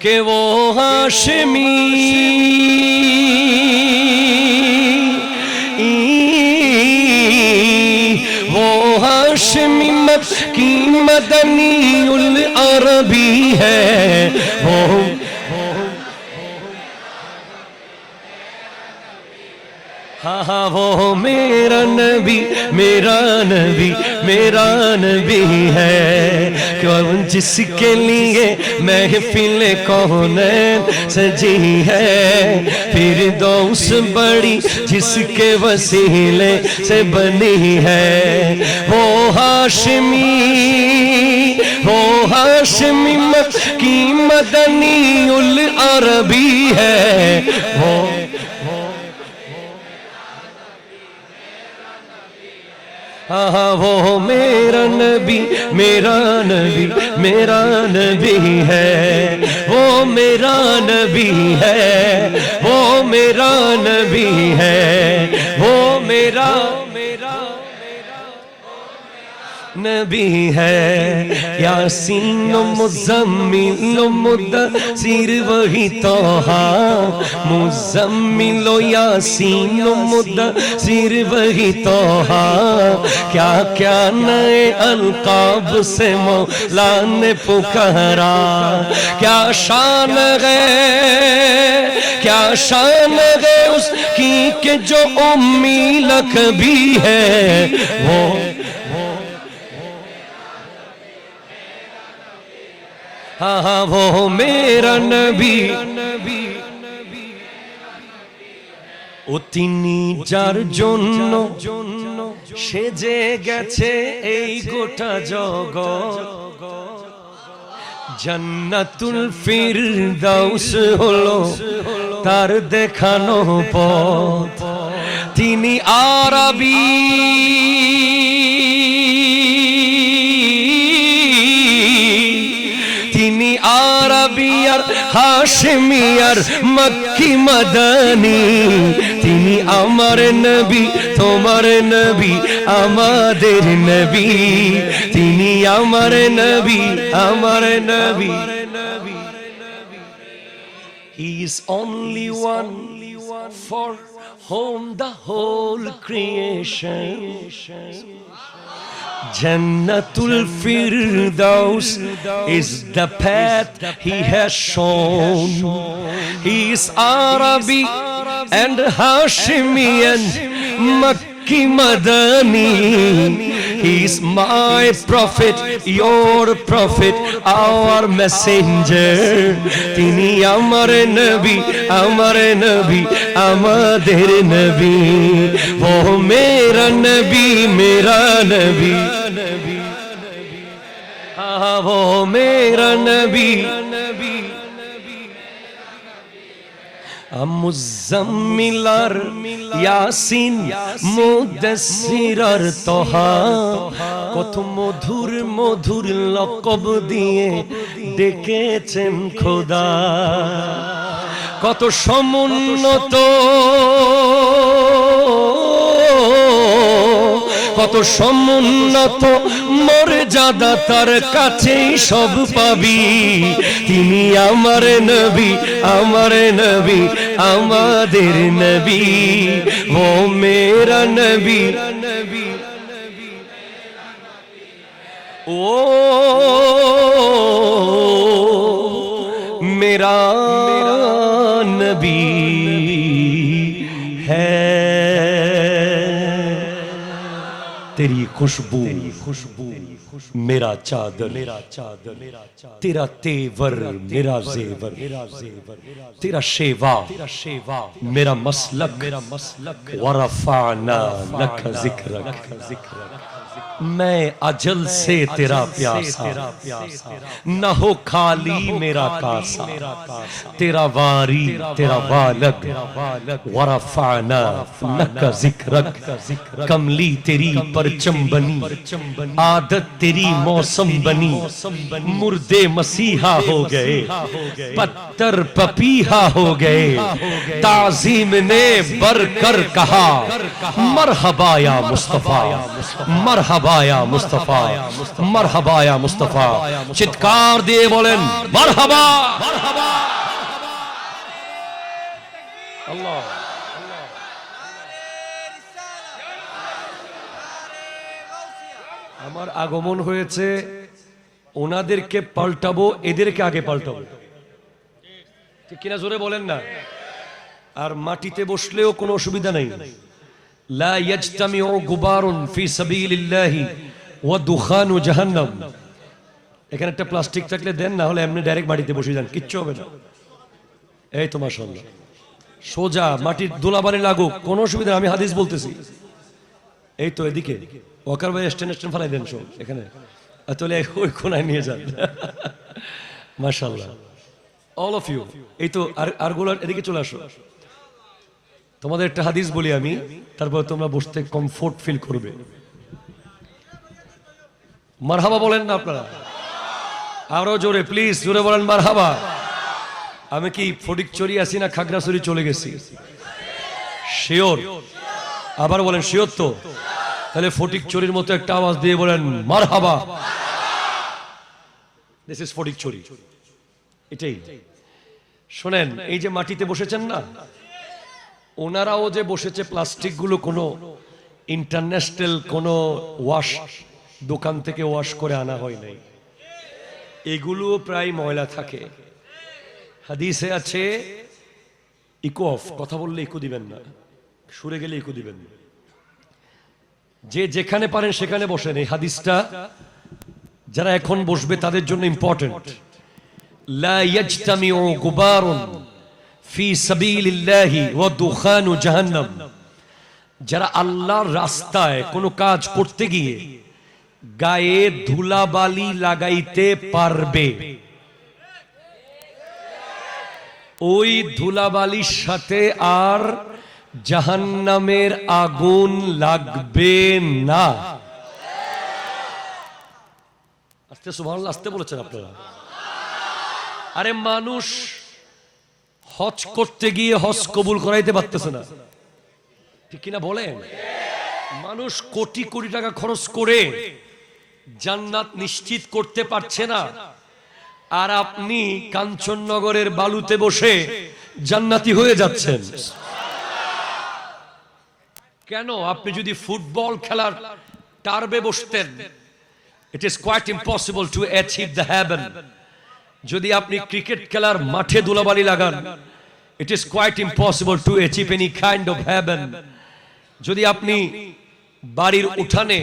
कि वो हाशमी हाशमी मक्की मदनी उल अरबी है वो हाँ हाँ वो मेरा नबी मेरा नबी मेरा नबी है क्यों जिसके लिए महफिल कौनैन सजी है फिर दौस बड़ी जिसके वसीले से बनी है वो हाशमी मक्की मदनी उल अरबी है वो हाँ वो मेरा नबी मेरा नबी मेरा नबी है वो मेरा नबी है वो मेरा नबी है वो मेरा नबी है यासीन मुज़म्मिल मुद्दसिर वही तोहा मुज़म्मिल यासीन मुद्दसिर वही तोहा क्या क्या नए अलकाब से मौला ने पुकारा क्या शान है उसकी के जो उम्मी लक़बी है वो हाँ हाँ वो मेरा नबी ও তিনি যার জন্য সেজে গেছে এই গোটা জগৎ জান্নাতুল ফিরদাউস হলো তার দেখানো পথ তিনি আরবি हाशमी और मक्की मदनी तिनी आमार नबी तोमार नबी आमादेर नबी तिनी आमार नबी He is only one for whom the whole creation Jannatul Firdaus is the path he has shown. He is Arabi and Hashemian, Makki Madani. He is my prophet, your prophet, our messenger. Tini amar nabi, amader nabi. Oh mera nabi, mera nabi. Ah, oh mera nabi. মুজাম্মিলার Yasin মুদাসসিরার Toha কত মধুর মধুর লকব দিয়ে ডেকেছেন খোদা কত সমুন্নত কত সমুন্নত মর্যাদা তার কাছেই সব পাবি তিনি আমার নবী আমাদের নবী ও মেরা নবী ও মেরা নবী है तेरी खुशबू मेरा चादर तेरा तेवर मेरा जेवर तेरा शेवा मेरा मसलक वरफ़अना लक ज़िक्रक मैं अजल से तेरा प्यासा न हो खाली मेरा कासा तेरा वारी तेरा वालग वरफ़अना लक ज़िक्रक कमली तेरी परचम बनी आदत तेरी मौसम बनी मुर्दे मसीहा हो गए पत्थर पपीहा हो गए ताज़ीम ने बरकर कहा मरहबा या मुस्तफा मरहबा या मुस्तफा मरहबा या मुस्तफा चित्कार दिए बोलें मरहबा আল্লাহ। আমার আগমন হয়েছে, ওনাদেরকে পাল্টাবো, এদেরকে আগে পাল্টাবো, ঠিক কিনা জোরে বলেন না। আর মাটিতে বসলেও কোনো অসুবিধা নেই। লা ইয়াজতামিউ গুবারুন ফি সাবিলিল্লাহি ওয়া দুখানু জাহান্নাম। এখানে একটা প্লাস্টিক থাকলে দেন, না হলে এমনি ডাইরেক্ট মাটিতে বসে যান, কিচ্ছু হবে না। এই তো মাশাআল্লাহ, সোজা মাটির ধুলাবালি লাগুক, কোনো অসুবিধা নেই, আমি হাদিস বলতেছি। এই তো এদিকে ওয়াকার ভাই স্ট্যান্ড ফেলাই দেন সব এখানে, তাহলে ওই কোনায় নিয়ে যান। মাশাআল্লাহ, অল অফ ইউ। এই তো আর গুলো এদিকে চলে আসো। তোমাদের একটা হাদিস বলি আমি, তারপর তোমরা বসতে কমফোর্ট ফিল করবে। মারহাবা বলেন না আপনারা? আরো জোরে প্লিজ, জোরে বলেন মারহাবা। আমি কি ফটিকছড়ি আছি না খাগড়াছড়ি চলে গেছি? শিওর? আবার বলেন শিওর তো? তাহলে ফটিকছড়ির মতো একটা আওয়াজ দিয়ে বলেন মারহাবা। This is Fatikchhari. এটাই শোনেন, এই যে মাটিতে বসেছেন না, ওনারাও যে বসেছে, প্লাস্টিক গুলো কোনো ইন্টারন্যাশনাল কোনো ওয়াশ দোকান থেকে ওয়াশ করে আনা হয় নাই, এগুলো প্রায় ময়লা থাকে। হাদিসে আছে ইকো অফ, কথা বললে ইকো দিবেন না, সুরে গেলে ইকো দিবেন না, যে যেখানে পারেন সেখানে বসেন। এই হাদিসটা যারা এখন বসবে তাদের জন্য ইম্পর্টেন্ট। লা ইয়াজতামিউ গুবারুন ফি সাবিলিল্লাহি ওয়া দুখানু জাহান্নাম। যারা আল্লাহর রাস্তায় কোনো কাজ করতে গিয়ে গায়ে ধুলাবালি লাগাইতে পারবে, ওই ধুলাবালির সাথে আর জাহান্নামের আগুন লাগবে না। আস্তে সুবহানাল্লাহ, আস্তে বলেছেন আপনারা। আরে মানুষ হজ করতে গিয়ে হজ কবুল করাইতে পারতেছে না, ঠিক কিনা বলেন? মানুষ কোটি কোটি টাকা খরচ করে জান্নাত নিশ্চিত করতে পারছে না, আর আপনি কাঞ্চননগরের বালুতে বসে জান্নাতি হয়ে যাচ্ছেন। কেন? আপনি যদি ফুটবল খেলার টার্বে বসতেন, it is quite impossible to achieve the heaven. যদি আপনি ক্রিকেট খেলার মাঠে ধুলাবালি লাগান, it is quite impossible to achieve any kind of heaven. যদি আপনি বাড়ির উঠানে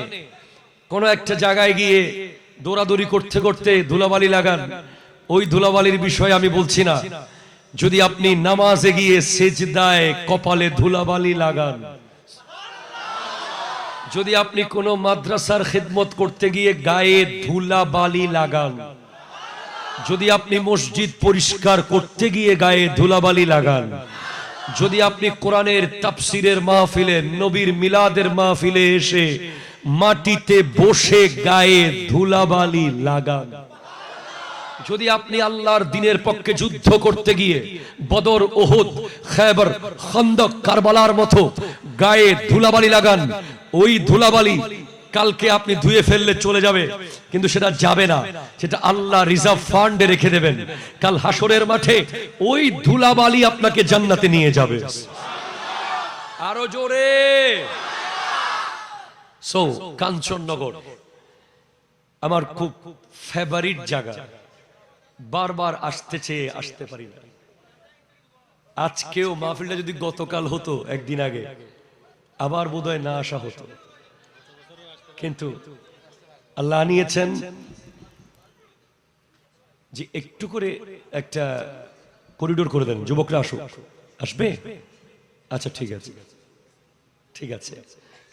কোনো একটা জায়গায় গিয়ে দৌড়াদৌড়ি করতে করতে ধুলাবালি লাগান, ওই ধুলাবালির বিষয়ে আমি বলছি না। যদি আপনি নামাজে গিয়ে সিজদায় কপালে ধুলাবালি লাগান, যদি আপনি কোনো মাদ্রাসার খিদমত করতে গিয়ে গায়ে ধুলাবালি লাগান, যদি আপনি মসজিদ পরিষ্কার করতে গিয়ে গায়ে ধুলাবালি লাগান, যদি আপনি কোরআনের তাফসিরের মাহফিলে, নবীর মিলাদের মাহফিলে এসে মাটিতে বসে গায়ে ধুলাবালি লাগান, যদি আপনি আল্লাহর দ্বীনের পক্ষে যুদ্ধ করতে গিয়ে বদর, উহুদ, খায়বার, খন্দক, কারবালার মতো গায়ে ধুলাবালি লাগান, ওই ধুলাবালি কালকে আপনি ধুয়ে ফেললে চলে যাবে, কিন্তু সেটা যাবে না, সেটা আল্লাহ রিজার্ভ ফান্ডে রেখে দেবেন। কাল হাসরের মাঠে ওই ধুলাবালি আপনাকে জান্নাতে নিয়ে যাবে। আরো জোরে। সো কাঞ্চননগর আমার খুব ফেভারিট জায়গা, বারবার আসতে চেয়ে আসতে পারি না। আজকেও মাহফিলটা যদি গতকাল হতো, একদিন আগে, আবার বোধহয় না আসা হতো, কিন্তু আল্লাহ আনিয়েছেন যে একটু করে একটা করিডোর করে দেন, যুবকরা আসুক। আসবে? আচ্ছা ঠিক আছে, ঠিক আছে।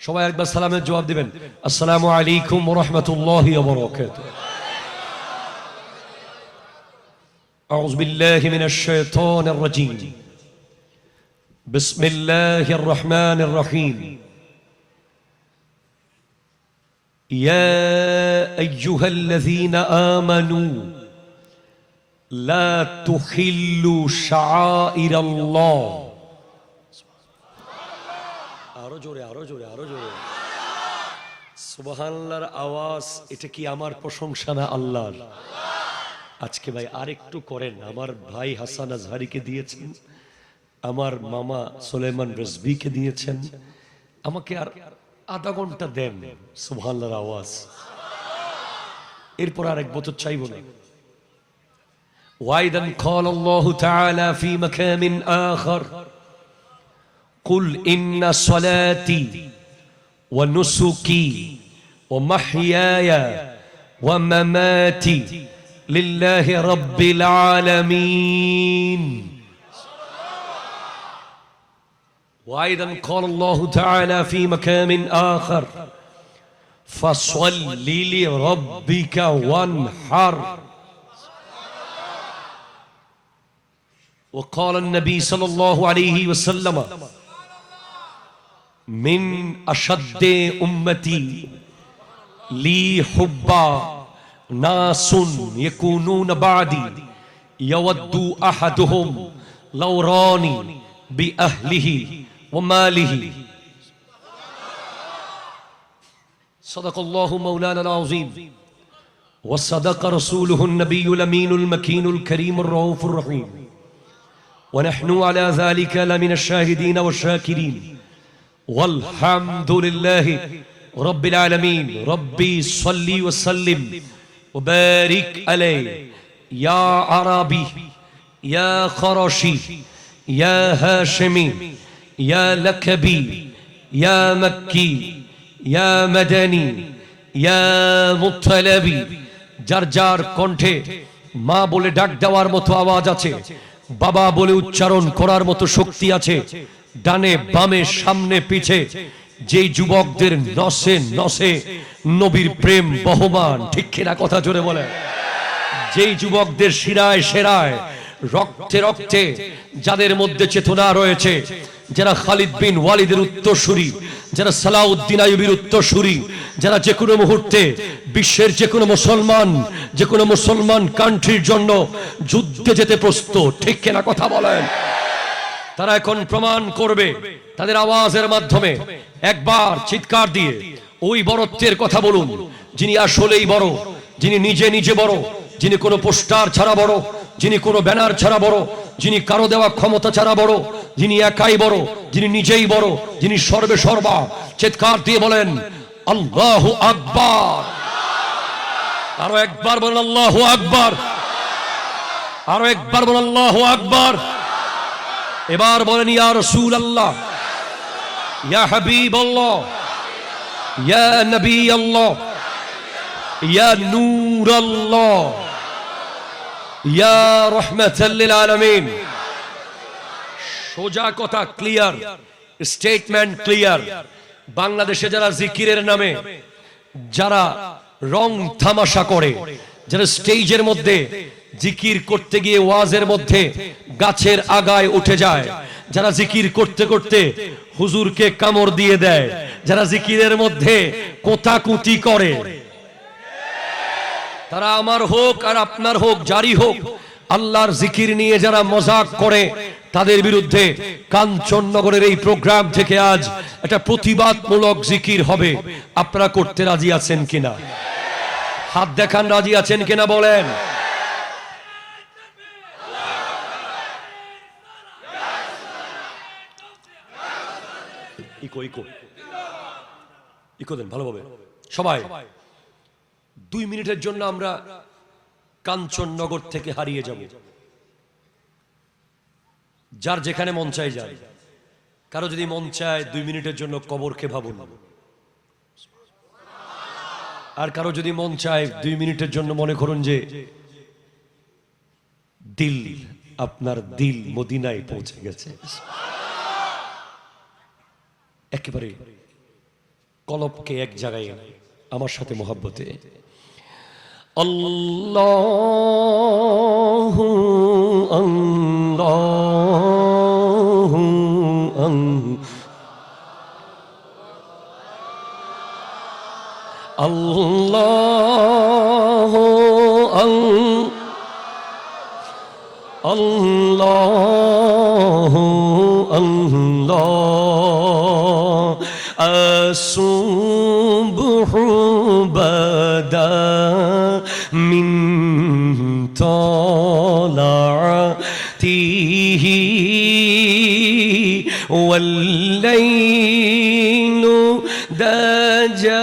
সবাই একবার সালামের জবাব দিবেন, আসসালামু আলাইকুম ওয়া রাহমাতুল্লাহি ওয়া বারাকাতুহু। আউযু বিল্লাহি মিনাশ শাইতানির রাজীম। বিসমিল্লাহির রহমানির রহিম। ইয়া আইয়ুহাল্লাযীনা আমানু লা তুহিল্লু শাআইরাল্লাহ। আরো জোরে, আরো জোরে, আরো জোরে। সুবহানাল্লাহর আওয়াজ, এটা কি আমার প্রশংসা না আল্লাহর? আজকে ভাই আরেকটু করেন, আমার ভাই হাসান আজহারিকে দিয়েছেন, আমার মামা সুলাইমান রিজভীকে দিয়েছেন। আমাকে আর আধা ঘন্টা দেন, সুবহানাল্লাহর আওয়াজ। এরপর আর এক বছর চাইব না। ওয়াইদান ক্বালা আল্লাহু তাআলা ফি মাকামিন আখার কুল ইন্না সলাতি ওয়া নুসুকি ওয়া মাহইয়ায়া ওয়া মামাতি লিল্লাহি রাব্বিল আলামিন। وأيضا قال الله تعالى في مكان آخر فصل لربك وانحر. وقال النبي صلى الله عليه وسلم من أشد أمتي لي حبا ناس يكونون بعدي يود أحدهم لو راني بأهله وماله. صدق الله مولانا العظيم وصدق رسوله النبي الأمين المكين الكريم الرؤوف الرحيم ونحن على ذلك لمن الشاهدين والشاكرين والحمد لله رب العالمين. ربي صل وسلم وبارك عليه يا عربي يا قرشي يا هاشمي يا لكبي يا مكي يا مدني يا مطلبي. যার যার কণ্ঠে মা বলে ডাক দেওয়ার মতো আওয়াজ আছে, বাবা বলে উচ্চারণ করার মতো শক্তি আছে, ডানে বামে সামনে পিছে যেই যুবকদের নসে নসে নবীর প্রেম বহমান, ঠিক কিনা কথা জোরে বলে, যেই যুবকদের শিরায় শেরায় রক্তে রক্তে যাদের মধ্যে চেতনা রয়েছে, যারা খালিদ বিন ওয়ালিদের উত্তরসূরি, যারা সালাউদ্দিন আইয়ুবীর উত্তরসূরি, যারা যে কোনো মুহূর্তে বিশ্বের যে কোনো মুসলমান কান্ট্রির জন্য যুদ্ধে যেতে প্রস্তুত, ঠিক কিনা কথা বলেন, তারা এখন প্রমাণ করবে তাদের আওয়াজের মাধ্যমে। একবার চিৎকার দিয়ে ওই বড়ত্বের কথা বলুন যিনি আসলেই বড়, যিনি নিজে নিজে বড়, যিনি কোনো পোস্টার ছাড়া বড়, যিনি কোনো ব্যানার ছাড়া বড়, যিনি কারো দেওয়া ক্ষমতা ছাড়া বড়, যিনি একাই বড়, যিনি নিজেই বড়, যিনি সর্বে সর্বা। চিৎকার দিয়ে বলেন আল্লাহু আকবার। আরো একবার বলেন আল্লাহু আকবার। আরো একবার বলেন আল্লাহু আকবার। এবার বলেন ইয়া রাসূলুল্লাহ, ইয়া হাবিবাল্লাহ, ইয়া নবী আল্লাহ, ইয়া নূরাল্লাহ, ইয়া রাহমাতাল লিল আলামিন। সোজা কথা ক্লিয়ার, স্টেটমেন্ট ক্লিয়ার। বাংলাদেশে যারা জিকিরের নামে যারা রং তামাশা করে, যারা স্টেজের মধ্যে জিকির করতে গিয়ে ওয়াজের মধ্যে গাছের আগায় উঠে যায়, যারা জিকির করতে করতে হুজুরকে কামড় দিয়ে দেয়, যারা জিকিরের মধ্যে কোতাকুতি করে, তারা আমার হোক আর আপনার হোক, জারি হোক, আল্লাহর জিকির নিয়ে যারা মজাক করে, তাদের বিরুদ্ধে কাঞ্চননগরের এই প্রোগ্রাম থেকে আজ একটা প্রতিবাদমূলক জিকির হবে। আপনারা করতে রাজি আছেন কিনা? হাত দেখান, রাজি আছেন কিনা বলেন। ইকো ইকো ইকো দেন ভালোভাবে সবাই। 2 মিনিটের জন্য আমরা কাঞ্চননগর থেকে হারিয়ে যাব। যার যেখানে মন চায় যায়। কারো যদি মন চায় 2 মিনিটের জন্য কবরকে ভাবুন, আর কারো যদি মন চায় 2 মিনিটের জন্য মনে করুন যে দিল, আপনার দিল মদিনায় পৌঁছে গেছে। একেবারে কলবকে এক জায়গায় আমার সাথে মোহাব্বতে আল্লাহু আল্লাহু আল্লাহু আল্লাহু আল্লাহ আসুবহু বাদা মিন তলাতিহি والليل دجى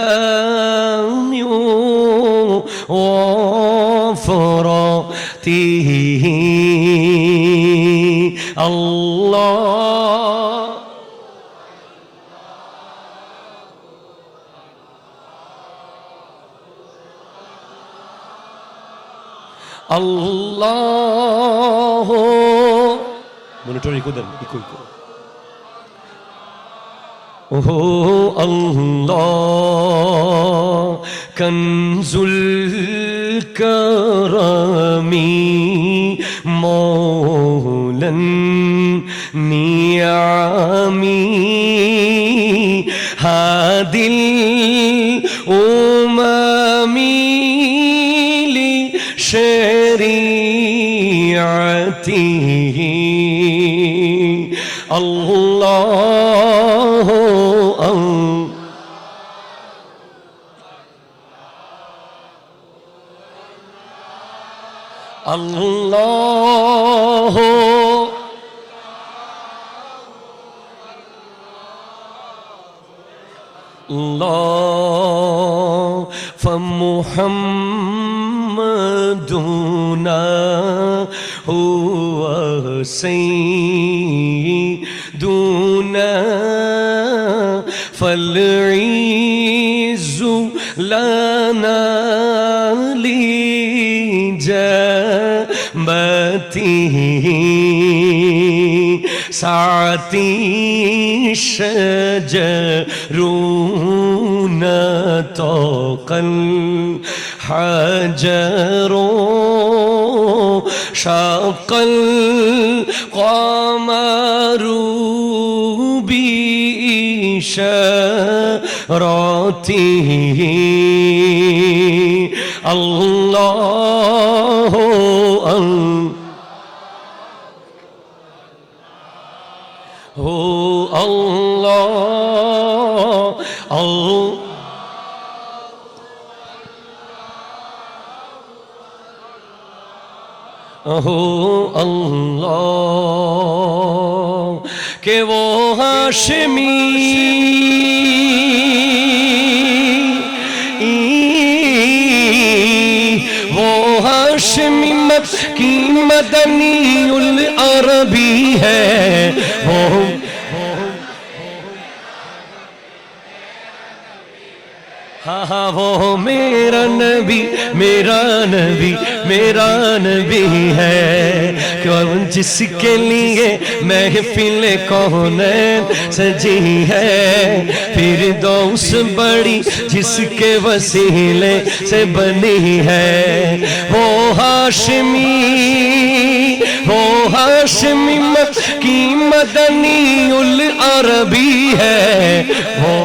وفراته الله الله মনিটর ইকো দেন ইকো ওহ আল্লাহ কনজুল করমি মৌলান নিয়ামি হাদিল উমামি شريعته الله الله الله فمحمدنا هو سيدنا فالعز لنا لجبته ساعتي شجرون طاق الحجر شق القمر بإشارته الله الله الله अल्लाह के वो हाशमी वो हाशमी मक्की मदनी उल अरबी है वो हाँ हाँ वो मेरा नबी मेरा नबी मेरा नबी है क्यों जिसके लिए महफिल कौनैन सजी है फिर दौस बड़ी जिसके वसीले से बनी है वो हाशमी मक्की मदनी उल अरबी है वो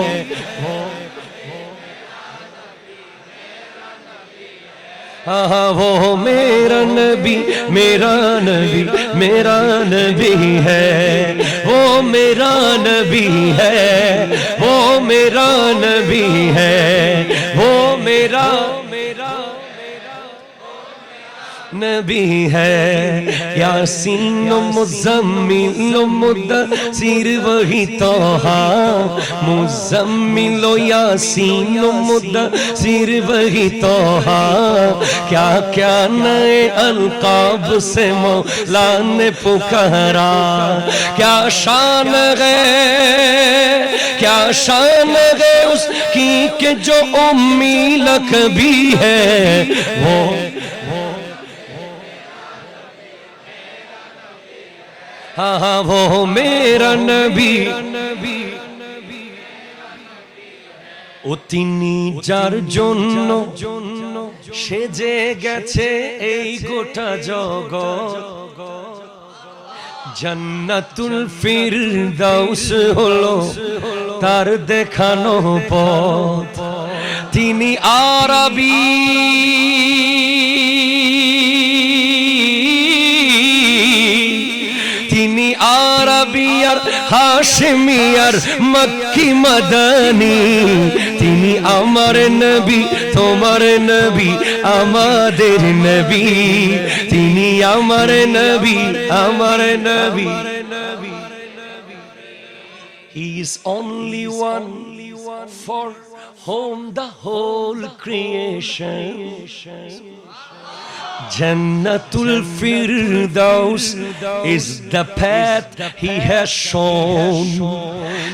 हाँ वो मेरा नबी मेरा नबी मेरा नबी है वो मेरा नबी है वो मेरा नबी है वो मेरा नबी है यासीन मुज़म्मिल मुद्दसिर वही तोहा मुज़म्मिल यासीन मुद्दसिर वही तोहा क्या क्या नए अलकाब से मौला ने पुकारा क्या शान है उसकी के जो उम्मी लक़बी है वो हाँ हाँ वो मेरा नबी ও তিনি যার জন্য সেজে গেছে এই গোটা জগৎ জান্নাতুল ফিরদাউস হলো তার দেখানো পথ তিনি আরবি আরবিয়ার হাশমিয়ার মক্কি মদনী তিনি আমার নবী তোমার নবী আমাদের নবী তিনি আমার নবী He is only one for whom the whole creation. Jannatul Firdaus is the path he has shown.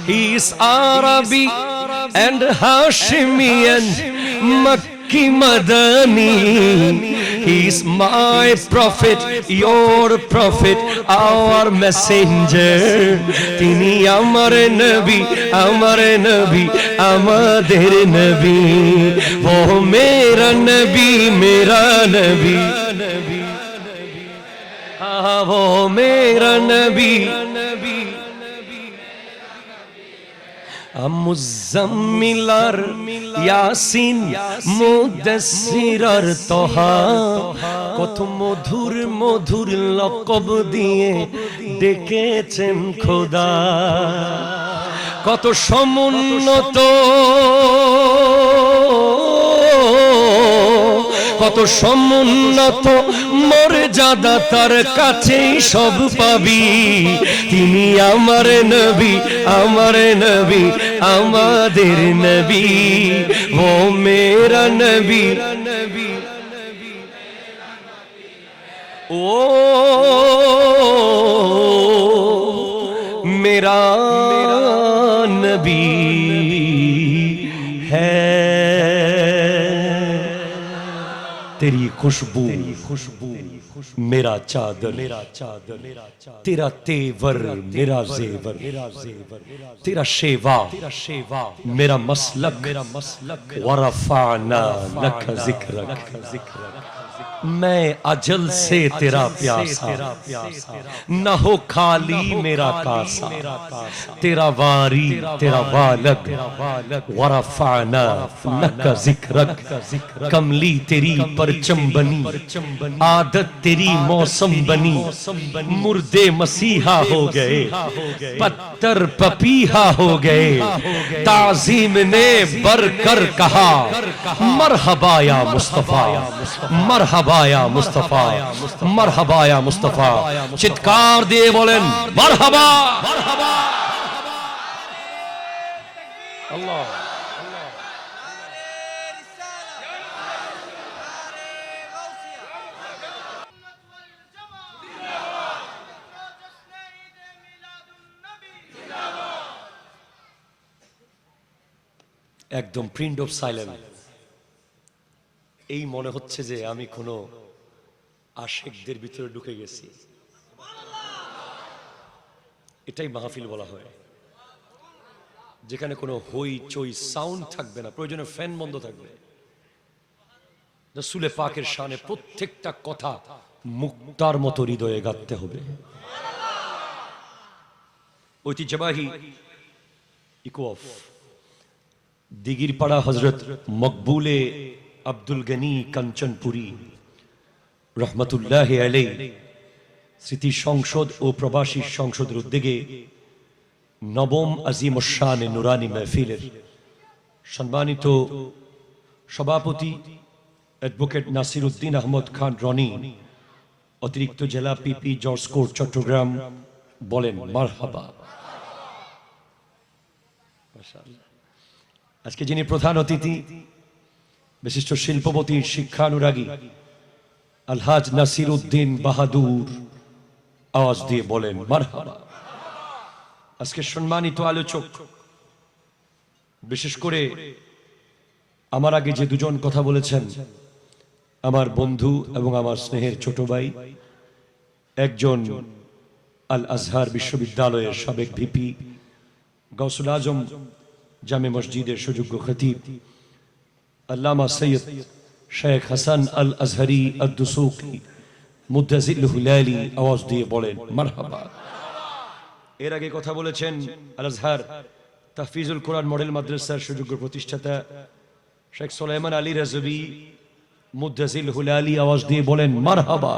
He is Arabi and Hashemian, Makki Madani. He is my prophet, your prophet, our messenger. Tini amar nabi, amader nabi. Oh mera nabi, mera nabi. Ah, oh mera nabi. মুজাম্মিলার Yasin মুদাসসিরার Taha কত মধুর মধুর লকব দিয়ে ডেকেছেন খোদা কত সমুন্নত কত সমুন্নত মর্যাদা তার কাছেই সব পাবি তিনি আমার নবী আমাদের নবী ও মেরা নবী ও মেরা নবী है तेरी खुशबू मेरा चादर तेरा तेवर मेरा जेवर तेरा शेवा मेरा मसलक वरफाना लक जिक्रक मैं अजल से तेरा प्यासा न हो खाली मेरा कासा तेरा वारी तेरा वालक वरफाना लक जिक्रक कमली तेरी परचम बनी आदत तेरी मौसम बनी मुर्दे मसीहा हो गए पत्थर पपीहा हो गए ताजीम ने बरकर कहा मरहबा या मुस्तफा मरहबा या मुस्तफा मरहबा या मुस्तफा चित्कार दिए बोलें मरहबा अल्लाह একদম প্রিন্ট অফ সাইলেন্স এই মনে হচ্ছে যে আমি কোনো আশিকদের ভিতরে ঢুকে গেছি এটাই মাহফিল বলা হয় যেখানে কোনো হই চই সাউন্ড থাকবে না প্রয়োজনে ফ্যান বন্ধ থাকবে রাসূলে পাকের শানে প্রত্যেকটা কথা মুক্তার মতো হৃদয়ে গাঁথতে হবে ঐতিহ্যবাহী ইকো অফ দিগিরপাড়া হযরত মকবুলে আব্দুল গনি কাঞ্চনপুরী রহমতুল্লাহি আলাইহি স্মৃতি সংসদ ও প্রবাসী সংসদের উদ্যোগে নবম আজিম শান নুরানি মাহফিলের সম্মানিত সভাপতি অ্যাডভোকেট নাসির উদ্দিন আহমদ খান রনি অতিরিক্ত জেলা পিপি জর্জ কোর্ট চট্টগ্রাম বলেন মারহাবা মাশাআল্লাহ আজকে যিনি প্রধান অতিথি বিশিষ্ট শিল্পপতি শিক্ষানুরাগী আলহাজ নাসির উদ্দিন বাহাদুর আওয়াজ দিয়ে বলেন মারহাবা আজকে সম্মানিত আলোচক বিশেষ করে আমার আগে যে দুজন কথা বলেছেন আমার বন্ধু এবং আমার স্নেহের ছোট ভাই একজন আল আজহার বিশ্ববিদ্যালয়ের সাবেক ভিপি গাউসুল আজম জামে মসজিদের সুযোগ্য খতিব আল্লামা সৈয়দ শেখ হাসান আল আজহারি আদ-দুসুকি মুদ্দাজিল হুলালি আওয়াজ দিয়ে বলেন মারহাবা এর আগে কথা বলেছেন আল আজহার তাহফিজুল কোরআন মডেল মাদ্রাসার সুযোগ্য প্রতিষ্ঠাতা শেখ সুলাইমান আলী রাজবি মুদ্দাজিল হুলালি আওয়াজ দিয়ে বলেন মারহাবা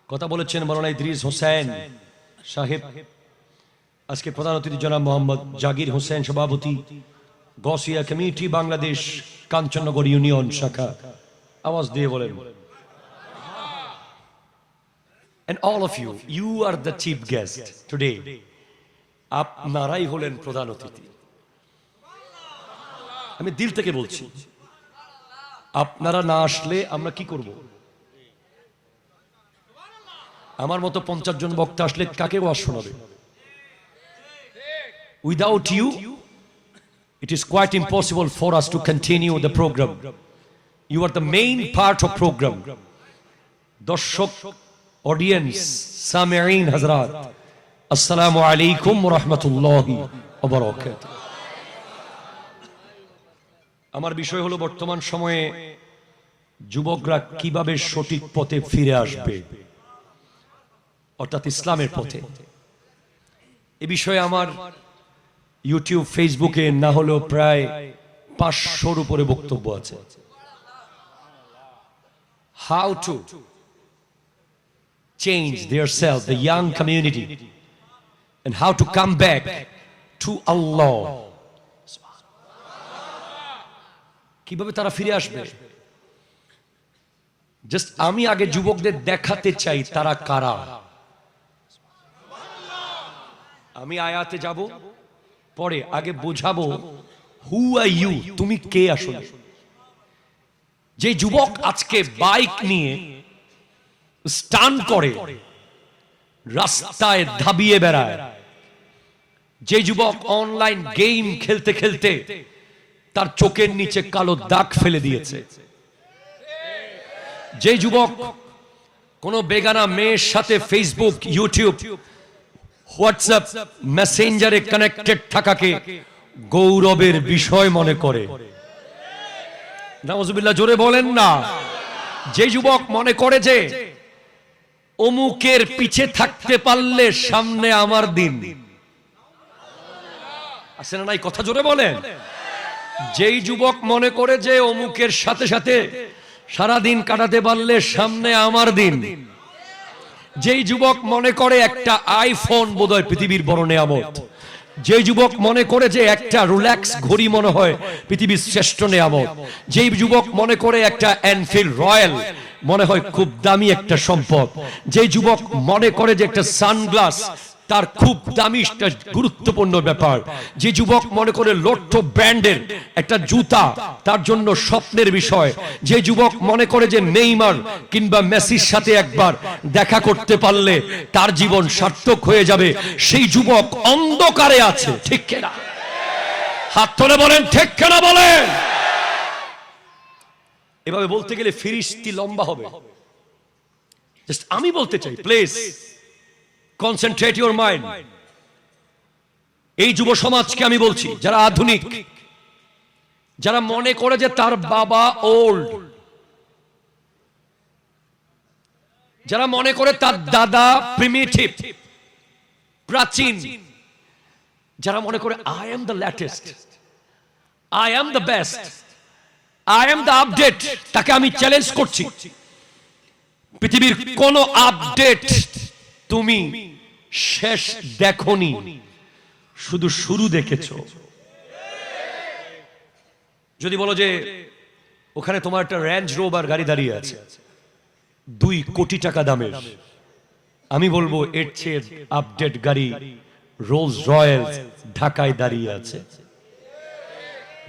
কথা বলেছেন মাওলানা ইদ্রিস হোসেন সাহেব আজকে প্রধান অতিথি জনাব মোহাম্মদ জাগির হোসেন সভাপতি গসিয়া কমিটি বাংলাদেশ কাঞ্চননগর ইউনিয়ন শাখা আওয়াজ দিয়ে বলেন and all of you are the chief guest today আপনারাই হলেন প্রধান অতিথি। আমি দিল থেকে বলছি, আপনারা না আসলে আমরা কি করব? আমার মতো 50 জন বক্তা আসলে কাকে ওয়াজ শোনাবে? Without you, it is quite impossible for us to continue the program. You are the main part of program. দর্শক, অডিয়েন্স, সামিঈন হযরত, আসসালামু আলাইকুম ওয়া রাহমাতুল্লাহি ওয়া বারাকাতুহু। আমার বিষয় হলো বর্তমান সময়ে যুবকরা কিভাবে সঠিক পথে ফিরে আসবে, অর্থাৎ ইসলামের পথে। এ বিষয়ে আমার ইউটিউব, ফেসবুকে না হলেও প্রায় 500-র উপরে বক্তব্য আছে। How to change themselves, the young community, and how to come back to Allah. কিভাবে তারা ফিরে আসবে? জাস্ট আমি আগে যুবকদের দেখাতে চাই তারা কারা। আমি আয়াতে যাব, পরে আগে বোঝাবো হু আর ইউ, তুমি কে আসলে। যে যুবক আজকে বাইক নিয়ে স্টান্ট করে, রাস্তায় ধাবিয়ে বেড়ায়, যে যুবক অনলাইন গেম খেলতে খেলতে তার চোখের নিচে কালো দাগ ফেলে দিয়েছে, যে যুবক কোন বেগানা মেয়ের সাথে ফেসবুক, ইউটিউব, হোয়াটসঅ্যাপ, মেসেঞ্জারে কানেক্টেড থাকাকে গৌরবের বিষয় মনে করে, নাউজুবিল্লাহ, জোরে বলেন না। যে যুবক মনে করে যে অমুকের পিছে থাকতে পারলে সামনে আমার দিন, আছে না নাই কথা, জোরে বলেন। যেই যুবক মনে করে যে অমুকের সাথে সাথে সারাদিন কাটাতে পারলে সামনে আমার দিন, যেই যুবক মনে করে একটা আইফোন বোধহয় পৃথিবীর বড় নেয়ামত, যে যুবক মনে করে যে একটা রোলেক্স ঘড়ি মনে হয় পৃথিবীর শ্রেষ্ঠ নেয়ামত, যেই যুবক মনে করে একটা এনফিল্ড রয়্যাল মনে হয় খুব দামি একটা সম্পদ, যে যুবক মনে করে যে একটা সানগ্লাস তার খুব দামি একটা গুরুত্বপূর্ণ ব্যাপার, যে যুবক মনে করে লোট্টো ব্র্যান্ডের একটা জুতা তার জন্য স্বপ্নের বিষয়, যে যুবক মনে করে যে নেইমার কিংবা মেসির সাথে একবার দেখা করতে পারলে তার জীবন সার্থক হয়ে যাবে, সেই যুবক অন্ধকারে আছে। ঠিক কিনা? হাত তুলে বলেন ঠিক কিনা বলেন। এভাবে বলতে গেলে ফিরিস্তি লম্বা হবে। জাস্ট আমি বলতে চাই, প্লিজ কনসেন্ট্রেট ইউর মাইন্ড। এই যুব সমাজকে আমি বলছি, যারা আধুনিক, যারা মনে করে যে তার বাবা ওল্ড, যারা মনে করে তার দাদা প্রিমিটিভ, প্রাচীন, যারা মনে করে I am the latest, I am the best, I am the update, তাকে আমি চ্যালেঞ্জ করছি, পৃথিবীর কোন আপডেট তুমি শেষ দেখোনি, শুধু শুরু দেখেছো। যদি বলো যে ওখানে তোমার একটা রেঞ্জ রোভার গাড়ি দাঁড়িয়ে আছে 2 কোটি টাকা দামের, আমি বলবো এর চেয়ে আপডেট গাড়ি রোলস রয়েলস ঢাকায় দাঁড়িয়ে আছে।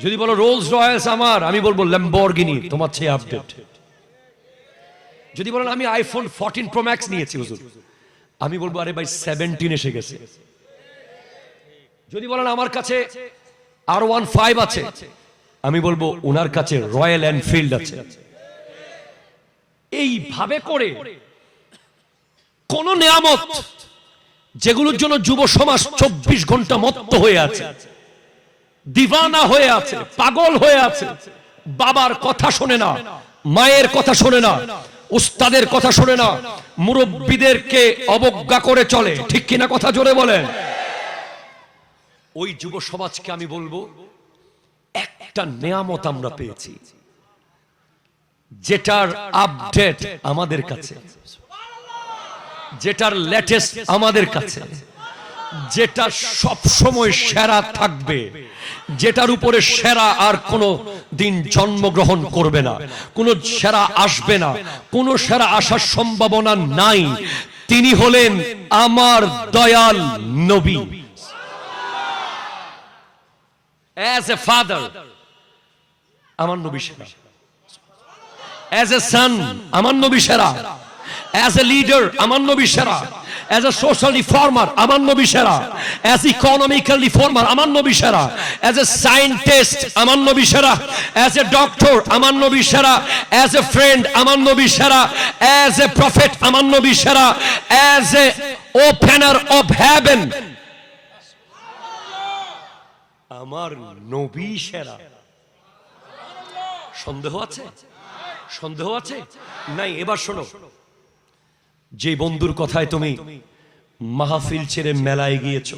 যদি বলো রোলস রয়েলস আমার, আমি বলবো ল্যাম্বরগিনি তোমার চেয়ে আপডেট। যদি বলেন আমি আইফোন 14 প্রো ম্যাক্স নিয়েছি হুজুর, আমি বলবো আরে ভাই 17 এসে গেছে। যদি বলেন আমার কাছে R15 আছে, আমি বলবো ওনার কাছে রয়্যাল এনফিল্ড আছে। এইভাবে করে কোন নিয়ামত যেগুলোর জন্য যুব সমাজ 24 ঘন্টা মত্ত হয়ে আছে, দিওয়ানা হয়ে আছে, পাগল হয়ে আছে, বাবার কথা শোনে না, মায়ের কথা শোনে না, উস্তাদের কথা শোনে না, মুরব্বীদেরকে অবজ্ঞা করে চলে। ঠিক কিনা কথা জোরে বলেন। ওই যুব সমাজকে আমি বলবো একটা নিয়ামত আমরা পেয়েছি, যেটার আপডেট আমাদের কাছে, যেটার লেটেস্ট আমাদের কাছে, যেটা সব সময় সেরা থাকবে, যেটার উপরে সেরা আর কোনো দিন জন্মগ্রহণ করবে না, কোনো সেরা আসবে না, কোনো সেরা আসার সম্ভাবনা নাই। তিনি হলেন আমার দয়াল নবী। অ্যাজ এ ফাদার আমার নবী সেরা, অ্যাজ এ সান আমার নবী সেরা, অ্যাজ এ লিডার আমার নবী সেরা, অ্যাজ এ সোশ্যাল রিফর্মার আমার নবী সেরা, অ্যাজ ইকোনমিক্যাল রিফর্মার আমার নবী সেরা, অ্যাজ এ সায়েন্টিস্ট আমার নবী সেরা, অ্যাজ এ ডক্টর আমার নবী সেরা, অ্যাজ এ ফ্রেন্ড আমার নবী সেরা, অ্যাজ এ প্রফেট আমার নবী সেরা, as a opener of haven আমার নবী সেরা। সন্দেহ আছে? সন্দেহ আছে? নাই। এবার শোনো, যে বন্ধুর কথায় তুমি মাহফিল ছেড়ে মেলায় গিয়েছো,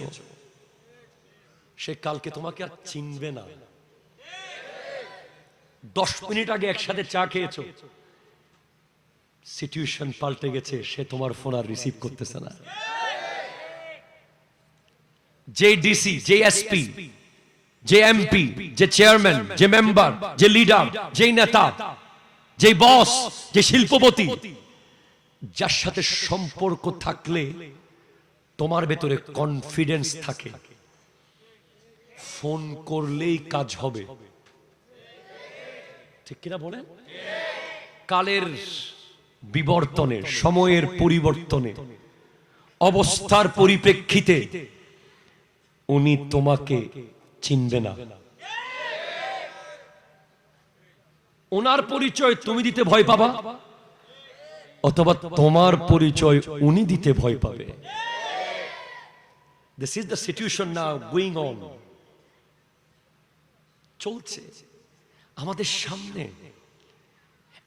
সে কালকে তোমাকে আর চিনবে না। 10 মিনিট আগে একসাথে চা খেয়েছো, সিচুয়েশন পাল্টে গেছে, সে তোমার ফোন আর রিসিভ করতেছে না। যে ডিসি, যে এসপি, যে এমপি, যে চেয়ারম্যান, যে মেম্বার, যে লিডার, যে নেতা, যে বস, যে শিল্পপতি, যার সাথে সম্পর্ক থাকলে তোমার ভেতরে কনফিডেন্স থাকে, ফোন করলেই কাজ হবে, ঠিক কিনা বলেন? কালের বিবর্তনে, সময়ের পরিবর্তনে, অবস্থার পরিপ্রেক্ষিতে উনি তোমাকে চিনবে না। ওনার পরিচয় তুমি দিতে ভয় পাবা, অথবা তোমার পরিচয় উনি দিতে ভয় পাবে। This is the situation now going on. চলছে আমাদের সামনে।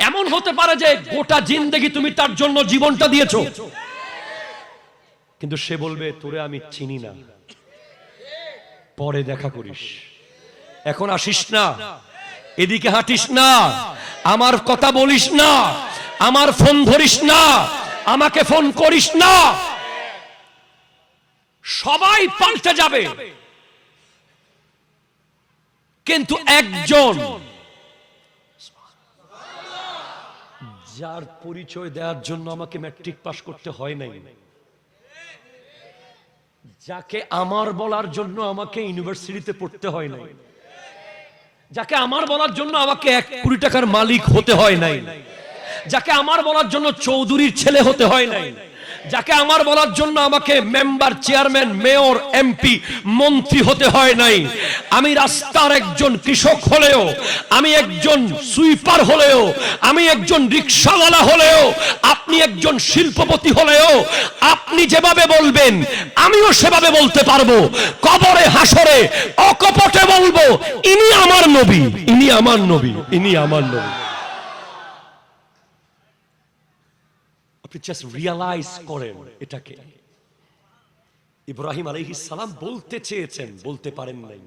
এমন হতে পারে যে গোটা জিন্দেগি তুমি তার জন্য জীবনটা দিয়েছো, কিন্তু সে বলবে তোরে আমি চিনি না, পরে দেখা করিস, এখন আসিস না, এদিকে হাঁটিস না, আমার কথা বলিস না, আমার ফোন ধরিস না, আমাকে ফোন করিস না। সবাই পাল্টে যাবে, কিন্তু একজন যার পরিচয় দেওয়ার জন্য আমাকে ম্যাট্রিক পাস করতে হয় নাই, যাকে আমার বলার জন্য আমাকে ইউনিভার্সিটিতে পড়তে হয় নাই, যাকে আমার বলার জন্য আমাকে 1 কোটি টাকার মালিক হতে হয় নাই, যাকে আমার বলার জন্য চৌধুরীর ছেলে হতে হয় নাই, যাকে আমার বলার জন্য আমাকে মেম্বার, চেয়ারম্যান, মেয়র, এমপি, মন্ত্রী হতে হয় নাই। আমি রাস্তার একজন কৃষক হলেও, আমি একজন সুইপার হলেও, আমি একজন রিকশাওয়ালা হলেও, আপনি একজন শিল্পপতি হলেও, আপনি যেভাবে বলবেন আমিও সেভাবে বলতে পারবো। কবরে হাসরে অকপটে বলবো, ইনি আমার নবী, ইনি আমার নবী, ইনি আমার নবী। জাস্ট রিয়ালাইজ করেন এটাকে। ইব্রাহিম আলাইহিস সালাম বলতে চেয়েছেন, বলতে পারেন নাই।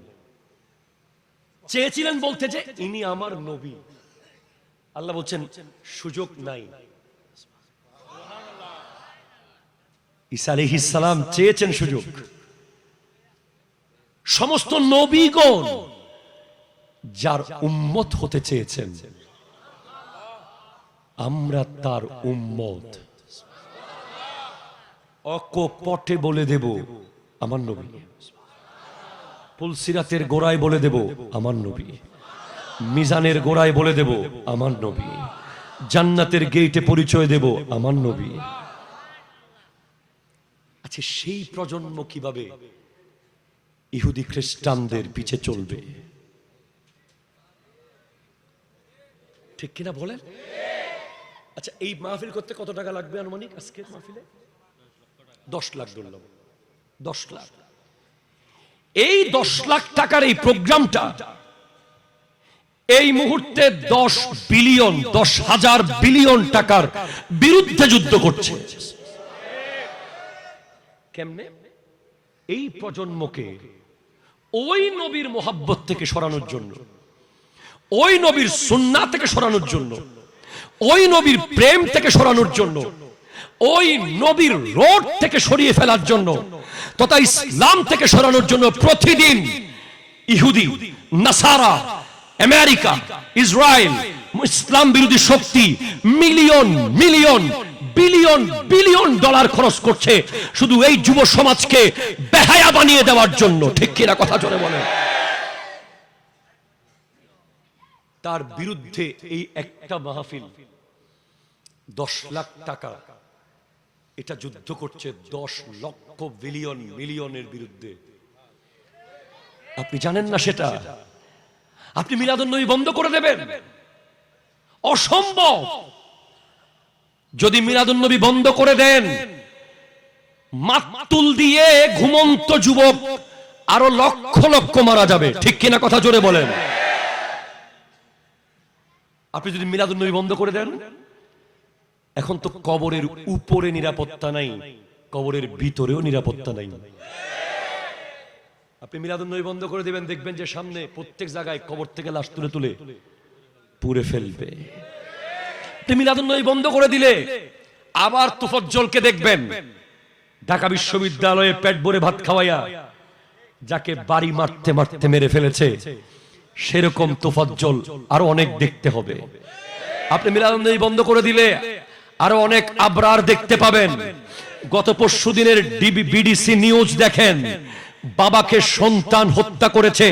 চেয়েছিলেন বলতে যে ইনি আমার নবী, আল্লাহ বলছেন সুযোগ নাই। ঈসা আলাইহিস সালাম চেয়েছেন সুযোগ। সমস্ত নবীগণ যার উম্মত হতে চেয়েছেন, আমরা তার উম্মত। অকপটে বলে দেব আমার নবী, পুলসিরাতের গোড়ায় বলে দেব আমার নবী, মিজানের গোড়ায় বলে দেব আমার নবী, জান্নাতের গেটে পরিচয় দেব আমার নবী। আচ্ছা, সেই প্রজন্ম কিভাবে ইহুদি খ্রিস্টানদের পিছে চলবে? ঠিক কিনা বলেন? আচ্ছা, এই মাহফিল করতে কত টাকা লাগবে আনুমানিক? আজকের মাহফিলে 10 লাখ ধরলাম, 10 লাখ। এই 10 লাখ টাকার এই প্রোগ্রামটা এই মুহূর্তে 10 বিলিয়ন, 10,000 বিলিয়ন টাকার বিরুদ্ধে যুদ্ধ করছে। কেমনে? এই প্রজন্মকে ওই নবীর মোহাব্বত থেকে সরানোর জন্য, ওই নবীর সুন্নাহ থেকে সরানোর জন্য, ওই নবীর প্রেম থেকে সরানোর জন্য, ওই নবীর রোড থেকে সরিয়ে ফেলার জন্য, তথা ইসলাম থেকে সরানোর জন্য প্রতিদিন ইহুদি, নাসারা, আমেরিকা, ইসরায়েল, ইসলাম বিরোধী শক্তি million million, billion billion dollar খরচ করছে শুধু এই যুব সমাজকে বেহায়া বানিয়ে দেওয়ার জন্য। ঠিক কিনা কথা জোরে বলেন? তার বিরুদ্ধে এই একটা মাহফিল 10 লাখ টাকা এটা যুদ্ধ করছে 10 লক্ষ বিলিয়ন মিলিয়নের বিরুদ্ধে। আপনি জানেন না সেটা? আপনি মিলাদুন্নবী বন্ধ করে দেবেন? অসম্ভব। যদি মিলাদুন্নবী বন্ধ করে দেন, মাকতুল দিয়ে ঘুমন্ত যুবক আরো লক্ষ লক্ষ মারা যাবে। ঠিক কিনা কথা জোরে বলেন। আপনি যদি মিলাদুন্নবী বন্ধ করে দেন, এখন তো কবরের উপরে নিরাপত্তা নাই, কবরের ভিতরেও নিরাপত্তা নাই। আপনি মিলাদুন্নবী বন্ধ করে দিবেন, দেখবেন যে সামনে প্রত্যেক জায়গায় কবর থেকে লাশ তুলে তুলে পুড়ে ফেলবে। আপনি মিলাদুন্নবী বন্ধ করে দিলে আবার তোফাজ্জলকে দেখবেন ঢাকা বিশ্ববিদ্যালয়ে পেট ভরে ভাত খাওয়াইয়া যাকে বাড়ি মারতে মারতে মেরে ফেলেছে, সেরকম তোফাজ্জল আরো অনেক দেখতে হবে। আপনি মিলাদুন্নবী বন্ধ করে দিলে আরো অনেক আবরার দেখতে পাবেন। গত পরশুদিনের বিডিসি নিউজ দেখেন, বাবাকে সন্তান হত্যা করেছে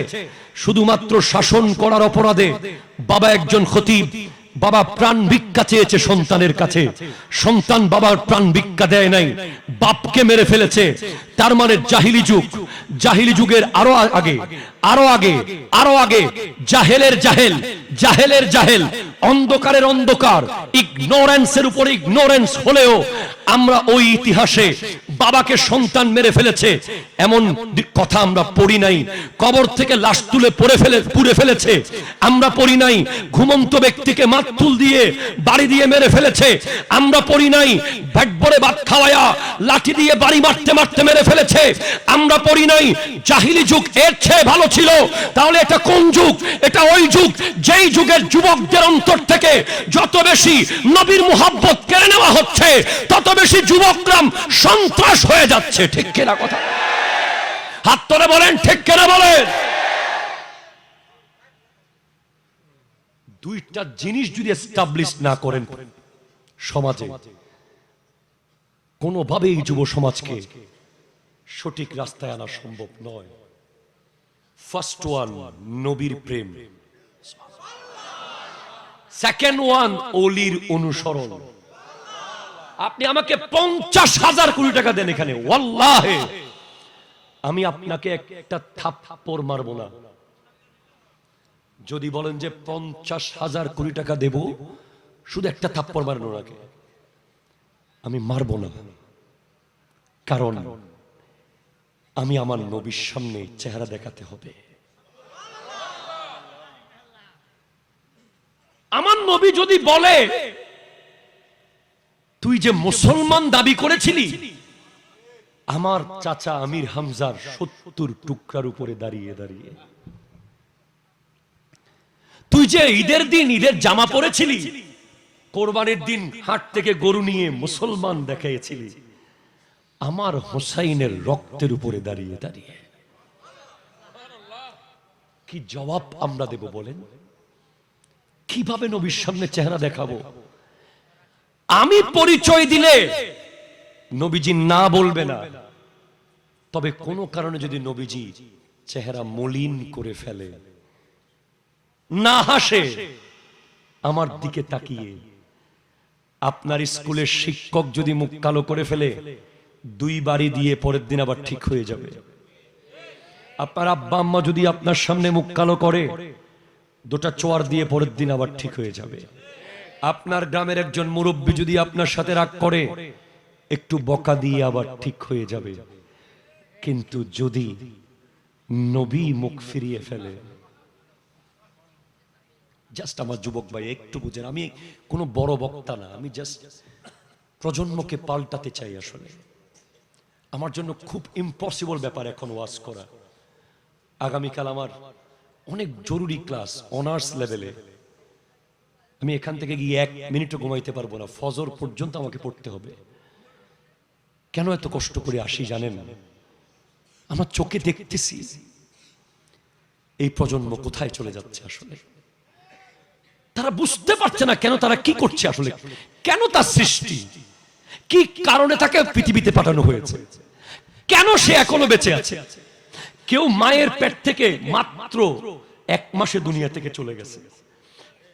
শুধুমাত্র শাসন করার অপরাধে। বাবা একজন খতিব, বাবা প্রাণ ভিক্ষা চেয়েছে সন্তানের কাছে, সন্তান বাবার প্রাণ ভিক্ষা দেয় নাই, বাপকে মেরে ফেলেছে। তার মানে জাহিলি যুগ, জাহিলি যুগের আরো আগে আরো আগে আরো আগে জাহেলের জাহেল, জাহেলের জাহেল, অন্ধকারের অন্ধকার, ইগনোরেন্সের উপর ইগনোরেন্স হলেও আমরা ওই ইতিহাসে বাবাকে সন্তান মেরে ফেলেছে এমন কথা আমরা পড়ি নাই। কবর থেকে লাশ তুলে পুড়ে ফেলেছে আমরা পড়ি নাই। ঘুমন্ত ব্যক্তিকে মাকতুল দিয়ে বাড়ি দিয়ে মেরে ফেলেছে আমরা পড়ি নাই। পেট ভরে ভাত খাওয়ায়া লাঠি দিয়ে বাড়ি মারতে মারতে মেরে ফেলেছে আমরা পড়ি নাই। জাহিলি যুগ এর চেয়ে ভালো ছিল। তাহলে এটা কোন যুগ? এটা ওই যুগ যেই যুগের যুবকদের অন্তর থেকে যত বেশি নবীর মুহাব্বত কেড়ে নেওয়া হচ্ছে, তত বেশি যুবকরা সন্ত্রাস হয়ে যাচ্ছে। ঠিক কিনা কথা? হাত তুলে বলেন ঠিক কিনা বলেন। দুইটা জিনিস যদি এস্টাবলিশ না করেন সমাজে, কোনোভাবেই যুব সমাজকে সঠিক রাস্তায় আনা সম্ভব নয়। ফার্স্ট ওয়ান নবীর প্রেম, সেকেন্ড ওয়ান ওলির অনুসরণ। আপনি আমাকে 50,000 কোটি টাকা দেন এখানে, ওয়াল্লাহি আমি আপনাকে একটা থাপ্পড় মারবো না। যদি বলেন যে 50,000 কোটি টাকা দেব শুধু একটা থাপ্পড় মারেন ওনাকে, আমি মারবো না। কারণ আমি আমার নবীর সামনে চেহারা দেখাতে হবে। আমার নবী যদি বলে তুই যে মুসলমান দাবি করেছিলি, আমার চাচা আমির হামজার 70 টুকরার উপরে দাঁড়িয়ে দাঁড়িয়ে, তুই যে ঈদের দিন ঈদের জামা পরেছিলি, কোরবানির দিন হাট থেকে গরু নিয়ে মুসলমান দেখিয়েছিলি, আমার হোসাইনের রক্তের উপরে দাঁড়িয়ে দাঁড়িয়ে। কি জবাব আমরা দেব বলেন? কিভাবে নবীর সামনে চেহারা দেখাবো? আমি পরিচয় দিলে নবীজি না বলবে না, তবে কোনো কারণে যদি নবীজি চেহারা মলিন করে ফেলে, না হাসে আমার দিকে তাকিয়ে, আপনার স্কুলের শিক্ষক যদি মুখ কালো করে ফেলে, 2 বাড়ি দিয়ে পরের দিন আবার ঠিক হয়ে যাবে। আপনার আব্বা আম্মা যদি আপনার সামনে মুখ কালো করে, 2টা চোয়ার দিয়ে পরের দিন আবার ঠিক হয়ে যাবে। আপনার গ্রামের একজন মুরব্বী যদি আপনার সাথে রাগ করে, একটু বকা দিয়ে আবার ঠিক হয়ে যাবে। কিন্তু যদি নবী মুখ ফিরিয়ে ফেলে, জাস্ট আমার যুবক ভাই একটু বুঝেন, আমি কোনো বড় বক্তা না, আমি জাস্ট প্রজন্মকে পাল্টাতে চাই। আসলে আমার জন্য খুব ইম্পসিবল ব্যাপার এখন ওয়াজ করা। আগামীকাল আমার অনেক জরুরি ক্লাস, অনার্স লেভেলে। আমি এখান থেকে গিয়ে 1 মিনিটও ঘুমাইতে পারবো না, ফজর পর্যন্ত আমাকে পড়তে হবে। কেন এত কষ্ট করে আসি জানেন? আমার চোখে দেখতেছি এই প্রজন্ম কোথায় চলে যাচ্ছে। আসলে তারা বুঝতে পারছে না কেন, তারা কি করছে, আসলে কেন তার সৃষ্টি, কি কারণে তাকে পৃথিবীতে পাঠানো হয়েছে, কেন সে এখনো বেঁচে আছে। কেউ মায়ের পেট থেকে মাত্র 1 মাসে দুনিয়া থেকে চলে গেছে,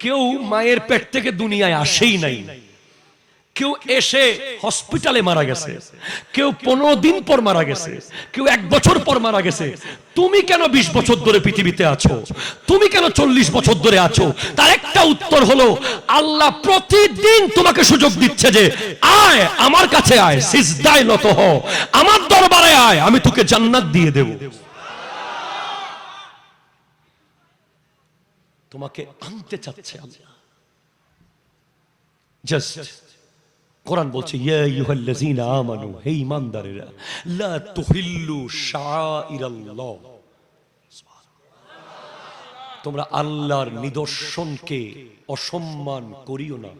কেউ মায়ের পেট থেকে দুনিয়ায় আসেই নাই, কেউ এসে হসপিটালে মারা গেছে, কেউ 15 দিন পর মারা গেছে, কেউ 1 বছর পর মারা গেছে। তুমি কেন 20 বছর ধরে পৃথিবীতে আছো? তুমি কেন 40 বছর ধরে আছো? তার একটা উত্তর হলো, আল্লাহ প্রতিদিন তোমাকে সুযোগ দিচ্ছে যে আয় আমার কাছে, আয় সিজদায় নত হও, আমার দরবারে আয়, আমি তোকে জান্নাত দিয়ে দেব। তোমাকে আনতে চাচ্ছে আল্লাহ। জাস্ট কোরআন বলছে, ইয়া আইয়ুহাল্লাযীনা আমানু, হে ঈমানদারেরা, লা তুহিল্লু শাআইরাল্লাহ, তোমরা আল্লাহর নিদর্শনকে অসম্মান করিও না।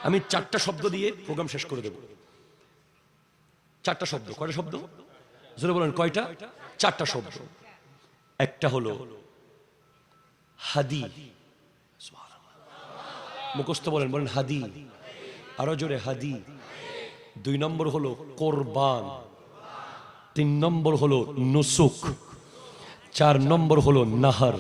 আমি 4টা শব্দ দিয়ে প্রোগ্রাম শেষ করে দেব। 4টা শব্দ। কয়টা শব্দ? জোরে বলেন, কয়টা? 4টা শব্দ। একটা হলো হাদি, মুখস্থ বলেন, বলেন হাদি, আরো জোরে হাদি। 2 নম্বর হলো কোরবান, 3 নম্বর হলো নুসুক, 4 নম্বর হলো নাহার।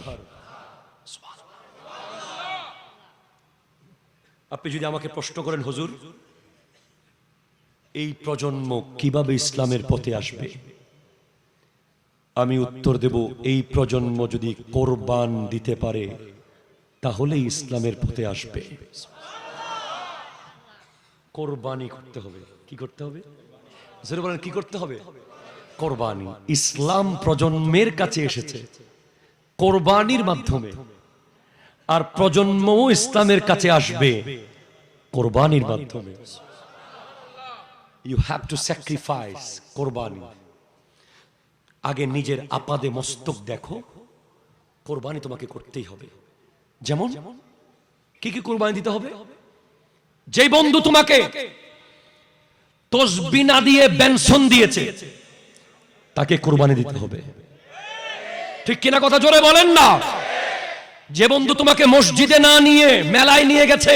আপনি যদি আমাকে প্রশ্ন করেন, হুজুর এই প্রজন্ম কিভাবে ইসলামের পথে আসবে, আমি উত্তর দেব, এই প্রজন্ম যদি কোরবান দিতে পারে তাহলে ইসলামের পথে আসবে। কোরবানি করতে হবে। কি করতে হবে? জোরে বলেন, কি করতে হবে? কোরবানি। ইসলাম প্রজন্মের কাছে এসেছে কোরবানির মাধ্যমে, আর প্রজন্মও ইসলামের কাছে আসবে কোরবানির মাধ্যমে। ইউ হ্যাভ টু স্যাক্রিফাইস, কোরবানি। আগে নিজের আপাদে মস্তক দেখো, কোরবানি তোমাকে করতেই হবে। যেমন কি কি কোরবানি দিতে হবে? যে বন্ধু তোমাকে তসবিহ না দিয়ে বেনসন দিয়েছে তাকে কোরবানি দিতে হবে। ঠিক কিনা? কথা জোরে বলেন না। যে বন্ধু তোমাকে মসজিদে না নিয়ে মেলায় নিয়ে গেছে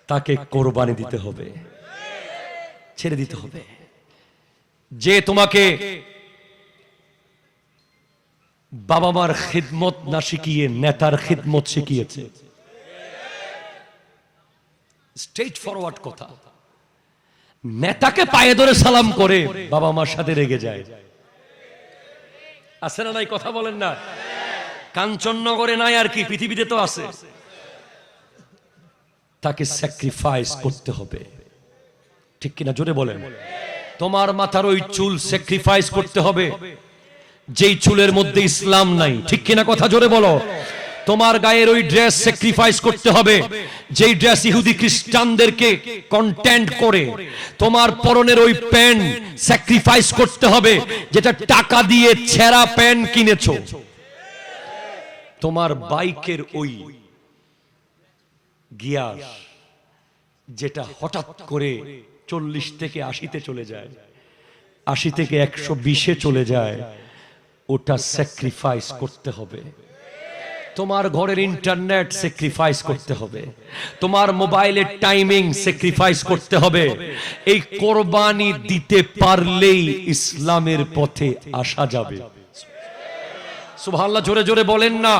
তাকে কোরবানি দিতে হবে, ছেড়ে দিতে হবে। যে তোমাকে বাবা মার খিদমত না শিখিয়ে নেতার খিদমত শিখিয়েছে, স্ট্রেট ফরওয়ার্ড কথা, নেতাকে পায়ে ধরে সালাম করে বাবা মার সাথে রেগে যায়, আছে না নাই? কথা বলেন না। কাঞ্চননগরে নাই আর কি, পৃথিবীতে তো আছে। তাকে স্যাক্রিফাইস করতে হবে। ঠিক কিনা? জোরে বলেন। তোমার মাথার ওই চুল স্যাক্রিফাইস করতে হবে যেই চুলের মধ্যে ইসলাম নাই। ঠিক কিনা? কথা জোরে বলো। তোমার গায়ের ওই ড্রেস স্যাক্রিফাইস করতে হবে যেই ড্রেস ইহুদি খ্রিস্টানদেরকে কন্টেন্ট করে। তোমার পরনের ওই প্যান্ট স্যাক্রিফাইস করতে হবে যেটা টাকা দিয়ে ছেঁড়া প্যান্ট কিনেছো। তোমার বাইকের ওই গিয়ার যেটা হঠাৎ করে 40 থেকে 80-তে চলে যায়, 80 থেকে 120-এ চলে যায়, ওটা স্যাক্রিফাইস করতে হবে। তোমার ঘরের ইন্টারনেট স্যাক্রিফাইস করতে হবে, তোমার মোবাইলের টাইমিং স্যাক্রিফাইস করতে হবে। এই কোরবানি দিতে পারলেই ইসলামের পথে আসা যাবে। সুবহানাল্লাহ, জোরে জোরে বলেন না।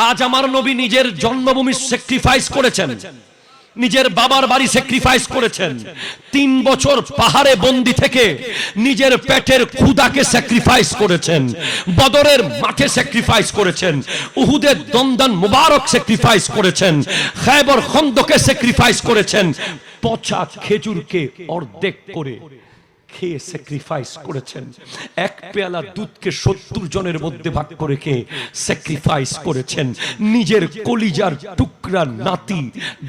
আজ আমার নবী নিজের জন্মভূমি স্যাক্রিফাইস করেছেন, নিজের বাবার বাড়ি স্যাক্রিফাইস করেছেন, 3 বছর পাহাড়ে বন্দী থেকে নিজের পেটের ক্ষুধাকে স্যাক্রিফাইস করেছেন, বদরের মাঠে স্যাক্রিফাইস করেছেন, উহুদের দন্দন মুবারক স্যাক্রিফাইস করেছেন, খায়বর খন্দকে স্যাক্রিফাইস করেছেন, পচা খেজুরকে অর্ধেক করে খেয়ে স্যাক্রিফাইস করেছেন, এক পেয়ালা দুধকে 70 জনের মধ্যে ভাগ করে খেয়ে স্যাক্রিফাইস করেছেন, নিজের কলিজার টুকরা নাতি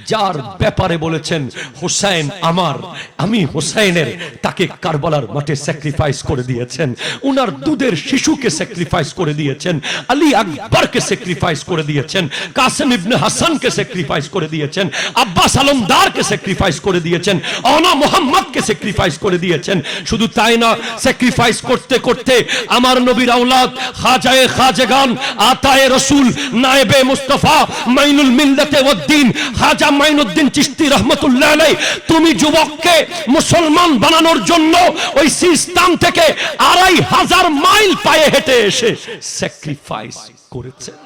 যার ব্যাপারে বলেছেন হোসেন আমার, আমি হোসেনের, তাকে কারবালার মাঠে স্যাক্রিফাইস করে দিয়েছেন। উনার দুধের শিশুকে স্যাক্রিফাইস করে দিয়েছেন, আলী আকবরকে স্যাক্রিফাইস করে দিয়েছেন, কাসেম ইবনে হাসানকে স্যাক্রিফাইস করে দিয়েছেন, আব্বাস আলমদারকে স্যাক্রিফাইস করে দিয়েছেন, আনা মুহাম্মদকে স্যাক্রিফাইস করে দিয়েছেন। শুধু তাই না, স্যাক্রিফাইস করতে করতে আমার নবীর আওলাদ খাজায়ে খাজগান, আতায়ে রাসূল, নায়েবে মুস্তাফা, মাইনুল মিল্লাতে ওয়াদ্দিন, খাজা মাইনুদ্দিন চিশতি রাহমাতুল্লাহ আলাইহি, তুমি যুবককে মুসলমান বানানোর জন্য ওই সিস্তান থেকে 2500 মাইল পায়ে হেঁটে এসে স্যাক্রিফাইস করেছেন।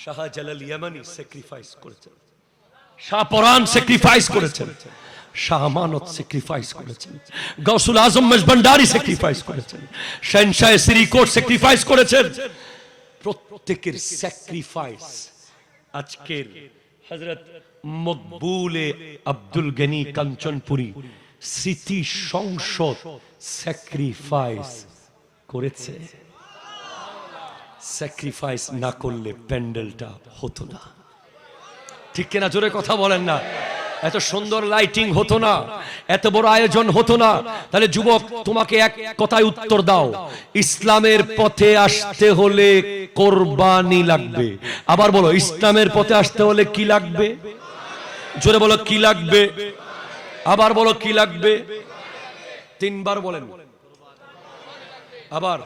শাহজালাল ইয়ামানি স্যাক্রিফাইস করেছেন, শাহপরান স্যাক্রিফাইস করেছেন, শাহ আমানত স্যাক্রিফাইস করেছেন, গৌসুল আজম মেজবান্ডারি স্যাক্রিফাইস করেছেন, শাহনশাহ সিরিকোট স্যাক্রিফাইস করেছেন। প্রত্যেকের স্যাক্রিফাইস আজকের হযরত মকবুলে আব্দুল গনি কাঞ্চনপুরী স্মৃতি সংসদ স্যাক্রিফাইস করেছে। স্যাক্রিফাইস না করলে প্যান্ডেলটা হতো না, ঠিক কিনা? জোরে কথা বলেন না। এত সুন্দর লাইটিং হতো না, এত বড় আয়োজন হতো না। তাহলে যুবক, তোমাকে এক কথায় উত্তর দাও, ইসলামের পথে আসতে হলে কোরবানি লাগবে। আবার বলো, ইসলামের পথে আসতে হলে কি লাগবে? জোরে বলো, কি লাগবে? আবার বলো, কি লাগবে? তিনবার বলেন আবার।